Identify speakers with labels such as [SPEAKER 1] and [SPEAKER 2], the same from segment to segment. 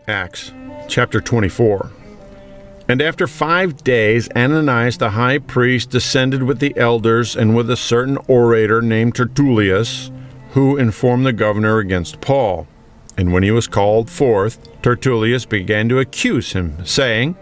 [SPEAKER 1] Acts chapter 24. And after 5 days, Ananias the high priest descended with the elders and with a certain orator named Tertullus, who informed the governor against Paul. And when he was called forth, Tertullus began to accuse him, saying,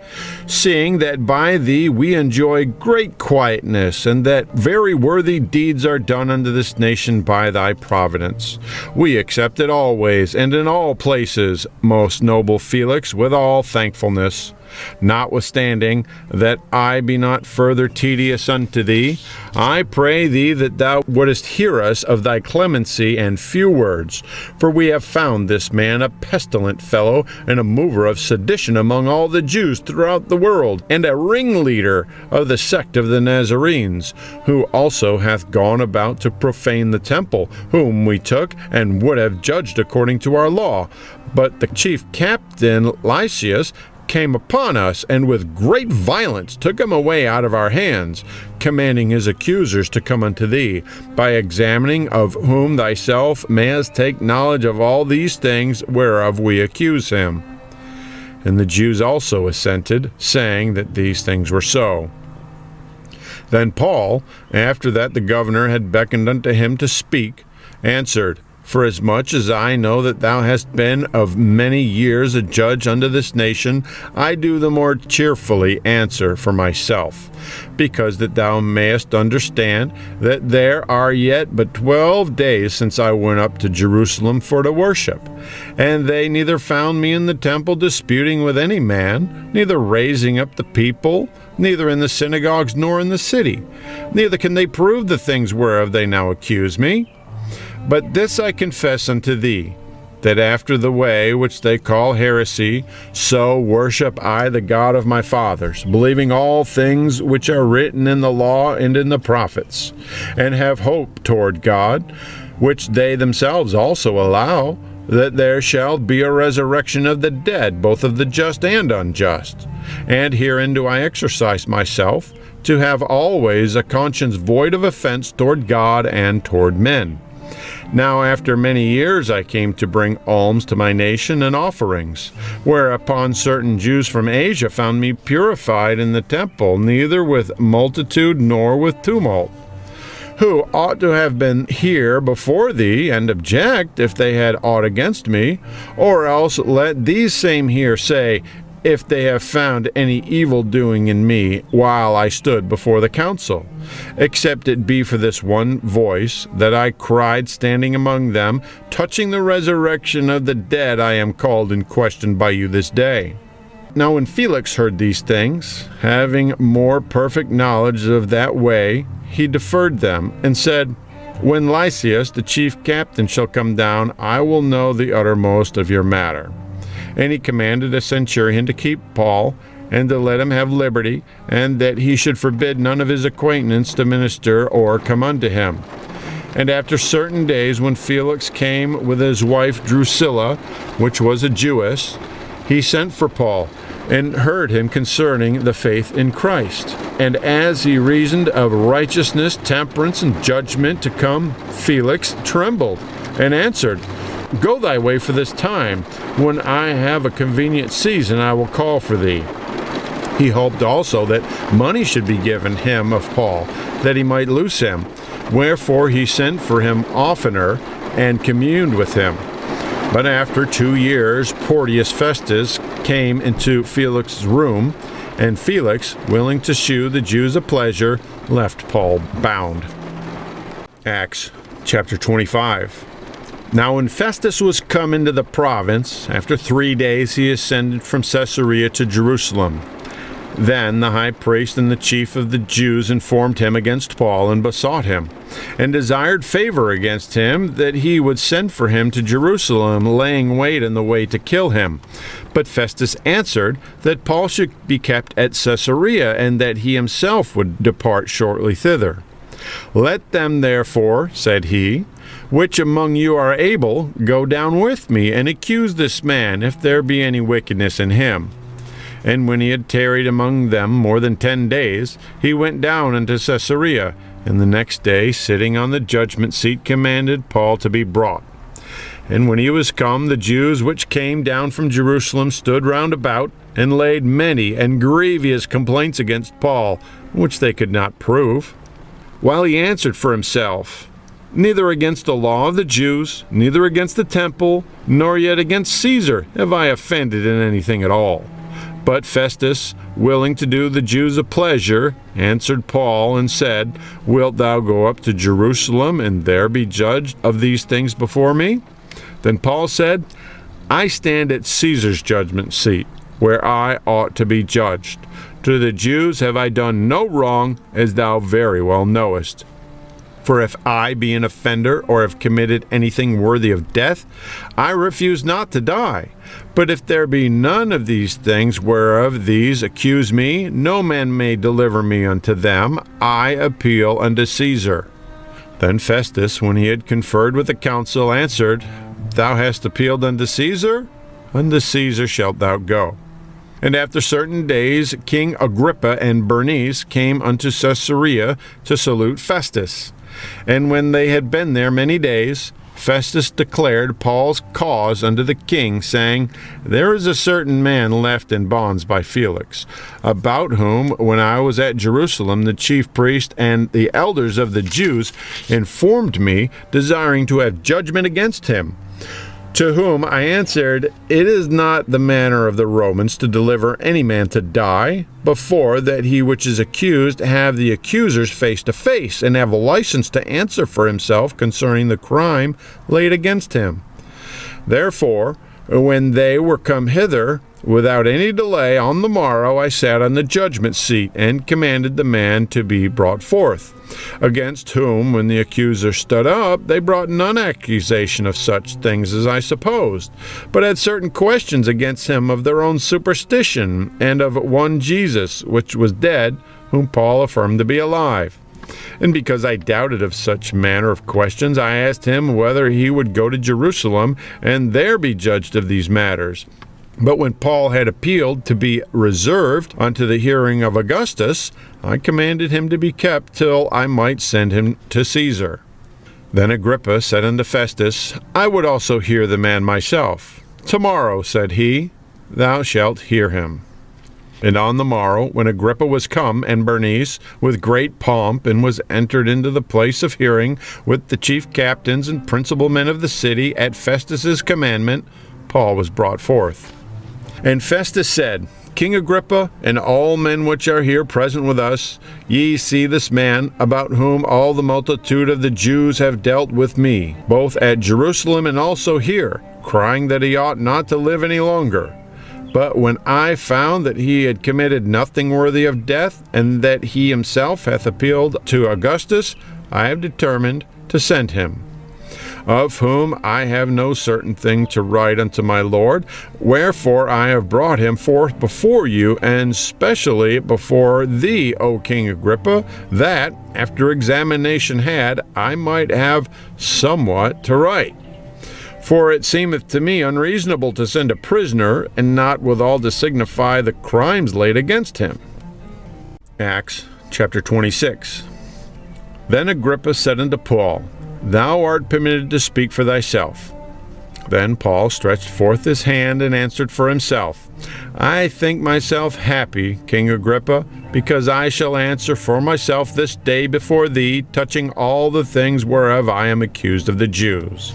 [SPEAKER 1] "Seeing that by thee we enjoy great quietness, and that very worthy deeds are done unto this nation by thy providence, we accept it always and in all places, most noble Felix, with all thankfulness. Notwithstanding, that I be not further tedious unto thee, I pray thee that thou wouldest hear us of thy clemency and few words. For we have found this man a pestilent fellow, and a mover of sedition among all the Jews throughout the world, and a ringleader of the sect of the Nazarenes, who also hath gone about to profane the temple, whom we took and would have judged according to our law. But the chief captain Lysias came upon us, and with great violence took him away out of our hands, commanding his accusers to come unto thee, by examining of whom thyself mayest take knowledge of all these things whereof we accuse him. And the Jews also assented, saying that these things were so. Then Paul, after that the governor had beckoned unto him to speak, answered, Forasmuch as I know that thou hast been of many years a judge unto this nation, I do the more cheerfully answer for myself, because that thou mayest understand that there are yet but 12 days since I went up to Jerusalem for to worship. And they neither found me in the temple disputing with any man, neither raising up the people, neither in the synagogues nor in the city. Neither can they prove the things whereof they now accuse me. But this I confess unto thee, that after the way which they call heresy, so worship I the God of my fathers, believing all things which are written in the law and in the prophets, and have hope toward God, which they themselves also allow, that there shall be a resurrection of the dead, both of the just and unjust. And herein do I exercise myself, to have always a conscience void of offense toward God and toward men. Now after many years I came to bring alms to my nation and offerings, whereupon certain Jews from Asia found me purified in the temple, neither with multitude nor with tumult, who ought to have been here before thee, and object if they had aught against me, or else let these same here say, if they have found any evil doing in me while I stood before the council, except it be for this one voice that I cried standing among them, touching the resurrection of the dead I am called in question by you this day. Now when Felix heard these things, having more perfect knowledge of that way, he deferred them, and said, When Lysias the chief captain shall come down, I will know the uttermost of your matter. And he commanded a centurion to keep Paul, and to let him have liberty, and that he should forbid none of his acquaintance to minister or come unto him. And after certain days, when Felix came with his wife Drusilla, which was a Jewess, he sent for Paul, and heard him concerning the faith in Christ. And as he reasoned of righteousness, temperance, and judgment to come, Felix trembled, and answered, Go thy way for this time. When I have a convenient season, I will call for thee. He hoped also that money should be given him of Paul, that he might loose him. Wherefore he sent for him oftener, and communed with him. But after 2 years, Porcius Festus came into Felix's room, and Felix, willing to shew the Jews a pleasure, left Paul bound. Acts chapter 25. Now when Festus was come into the province, after 3 days he ascended from Caesarea to Jerusalem. Then the high priest and the chief of the Jews informed him against Paul, and besought him, and desired favor against him, that he would send for him to Jerusalem, laying wait in the way to kill him. But Festus answered that Paul should be kept at Caesarea, and that he himself would depart shortly thither. Let them therefore, said he, which among you are able, go down with me, and accuse this man, if there be any wickedness in him. And when he had tarried among them more than 10 days, he went down into Caesarea, and the next day, sitting on the judgment seat, commanded Paul to be brought. And when he was come, the Jews which came down from Jerusalem stood round about, and laid many and grievous complaints against Paul, which they could not prove. While he answered for himself, Neither against the law of the Jews, neither against the temple, nor yet against Caesar have I offended in anything at all. But Festus, willing to do the Jews a pleasure, answered Paul and said, Wilt thou go up to Jerusalem, and there be judged of these things before me? Then Paul said, I stand at Caesar's judgment seat, where I ought to be judged. To the Jews have I done no wrong, as thou very well knowest. For if I be an offender, or have committed anything worthy of death, I refuse not to die. But if there be none of these things whereof these accuse me, no man may deliver me unto them. I appeal unto Caesar. Then Festus, when he had conferred with the council, answered, Thou hast appealed unto Caesar? Unto Caesar shalt thou go. And after certain days, King Agrippa and Bernice came unto Caesarea to salute Festus. And when they had been there many days, Festus declared Paul's cause unto the king, saying, There is a certain man left in bonds by Felix, about whom, when I was at Jerusalem, the chief priest and the elders of the Jews informed me, desiring to have judgment against him. To whom I answered, It is not the manner of the Romans to deliver any man to die, before that he which is accused have the accusers face to face, and have a license to answer for himself concerning the crime laid against him. Therefore, when they were come hither, without any delay, on the morrow I sat on the judgment seat, and commanded the man to be brought forth. Against whom, when the accusers stood up, they brought none accusation of such things as I supposed, but had certain questions against him of their own superstition, and of one Jesus, which was dead, whom Paul affirmed to be alive. And because I doubted of such manner of questions, I asked him whether he would go to Jerusalem, and there be judged of these matters. But when Paul had appealed to be reserved unto the hearing of Augustus, I commanded him to be kept till I might send him to Caesar. Then Agrippa said unto Festus, I would also hear the man myself. Tomorrow, said he, thou shalt hear him. And on the morrow, when Agrippa was come, and Bernice, with great pomp, and was entered into the place of hearing, with the chief captains and principal men of the city, at Festus's commandment, Paul was brought forth. And Festus said, King Agrippa, and all men which are here present with us, ye see this man, about whom all the multitude of the Jews have dealt with me, both at Jerusalem and also here, crying that he ought not to live any longer. But when I found that he had committed nothing worthy of death, and that he himself hath appealed to Augustus, I have determined to send him, of whom I have no certain thing to write unto my Lord. Wherefore I have brought him forth before you, and specially before thee, O King Agrippa, that, after examination had, I might have somewhat to write. For it seemeth to me unreasonable to send a prisoner, and not withal to signify the crimes laid against him. Acts chapter 26. Then Agrippa said unto Paul, Thou art permitted to speak for thyself. Then Paul stretched forth his hand and answered for himself, I think myself happy, King Agrippa, because I shall answer for myself this day before thee, touching all the things whereof I am accused of the Jews,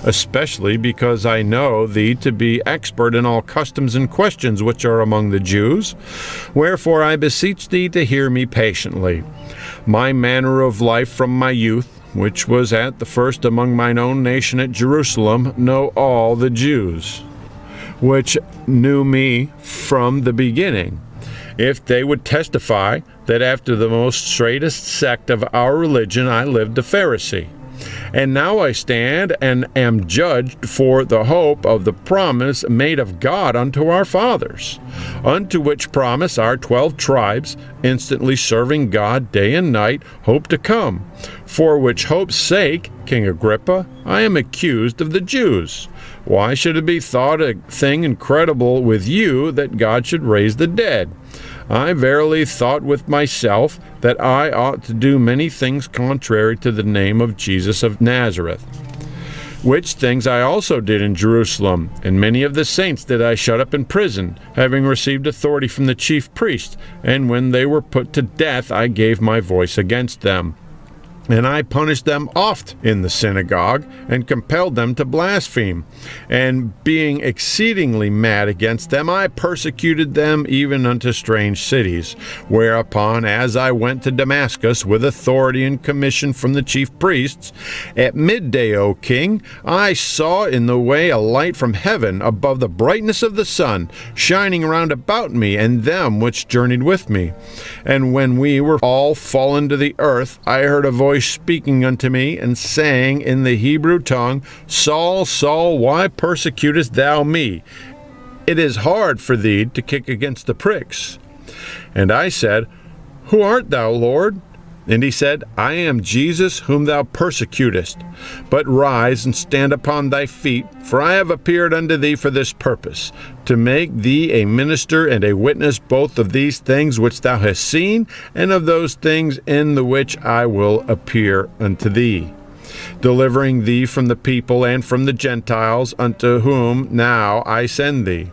[SPEAKER 1] especially because I know thee to be expert in all customs and questions which are among the Jews. Wherefore I beseech thee to hear me patiently. My manner of life from my youth, which was at the first among mine own nation at Jerusalem, know all the Jews, which knew me from the beginning, if they would testify that after the most straightest sect of our religion I lived a Pharisee. And now I stand and am judged for the hope of the promise made of God unto our fathers, unto which promise our 12 tribes, instantly serving God day and night, hope to come. For which hope's sake, King Agrippa, I am accused of the Jews. Why should it be thought a thing incredible with you that God should raise the dead? I verily thought with myself that I ought to do many things contrary to the name of Jesus of Nazareth. which things I also did in Jerusalem, and many of the saints did I shut up in prison, having received authority from the chief priests, and when they were put to death I gave my voice against them. And I punished them oft in the synagogue, and compelled them to blaspheme. And being exceedingly mad against them, I persecuted them even unto strange cities. Whereupon, as I went to Damascus with authority and commission from the chief priests, at midday, O king, I saw in the way a light from heaven above the brightness of the sun, shining round about me and them which journeyed with me. And when we were all fallen to the earth, I heard a voice speaking unto me, and saying in the Hebrew tongue, Saul, Saul, why persecutest thou me? It is hard for thee to kick against the pricks. And I said, Who art thou, Lord? And he said, I am Jesus whom thou persecutest. But rise and stand upon thy feet, for I have appeared unto thee for this purpose, to make thee a minister and a witness both of these things which thou hast seen, and of those things in the which I will appear unto thee, delivering thee from the people and from the Gentiles, unto whom now I send thee,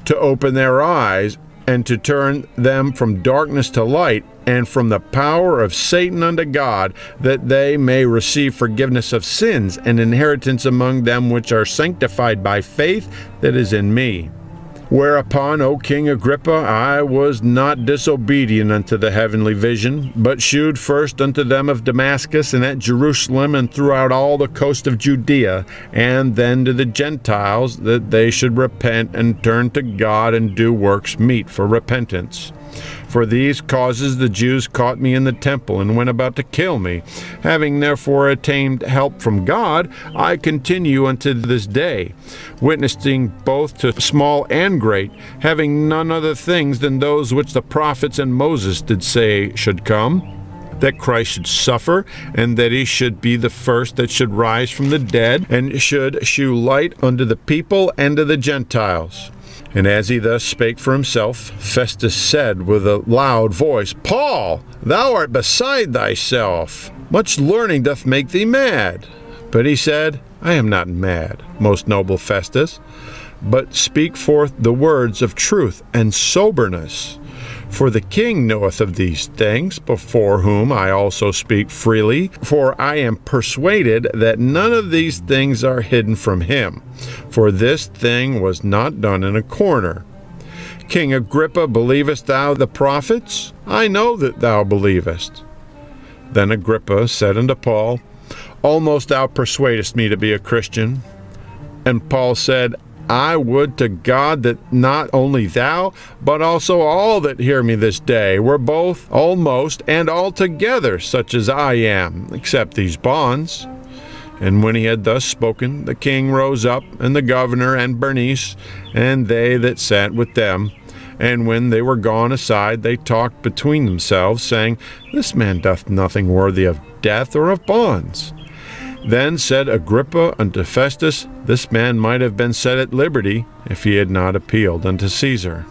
[SPEAKER 1] to open their eyes, and to turn them from darkness to light, and from the power of Satan unto God, that they may receive forgiveness of sins, and inheritance among them which are sanctified by faith that is in me. Whereupon, O King Agrippa, I was not disobedient unto the heavenly vision, but shewed first unto them of Damascus, and at Jerusalem, and throughout all the coast of Judea, and then to the Gentiles, that they should repent and turn to God, and do works meet for repentance. For these causes the Jews caught me in the temple, and went about to kill me. Having therefore attained help from God, I continue unto this day, witnessing both to small and great, having none other things than those which the prophets and Moses did say should come, that Christ should suffer, and that he should be the first that should rise from the dead, and should shew light unto the people and to the Gentiles. And as he thus spake for himself, Festus said with a loud voice, Paul, thou art beside thyself. Much learning doth make thee mad. But he said, I am not mad, most noble Festus, but speak forth the words of truth and soberness. For the king knoweth of these things, before whom I also speak freely, for I am persuaded that none of these things are hidden from him. For this thing was not done in a corner. King Agrippa, believest thou the prophets? I know that thou believest. Then Agrippa said unto Paul, Almost thou persuadest me to be a Christian. And Paul said, I would to God that not only thou, but also all that hear me this day, were both almost and altogether such as I am, except these bonds. And when he had thus spoken, the king rose up, and the governor, and Bernice, and they that sat with them. And when they were gone aside, they talked between themselves, saying, This man doth nothing worthy of death or of bonds. Then said Agrippa unto Festus, This man might have been set at liberty, if he had not appealed unto Caesar.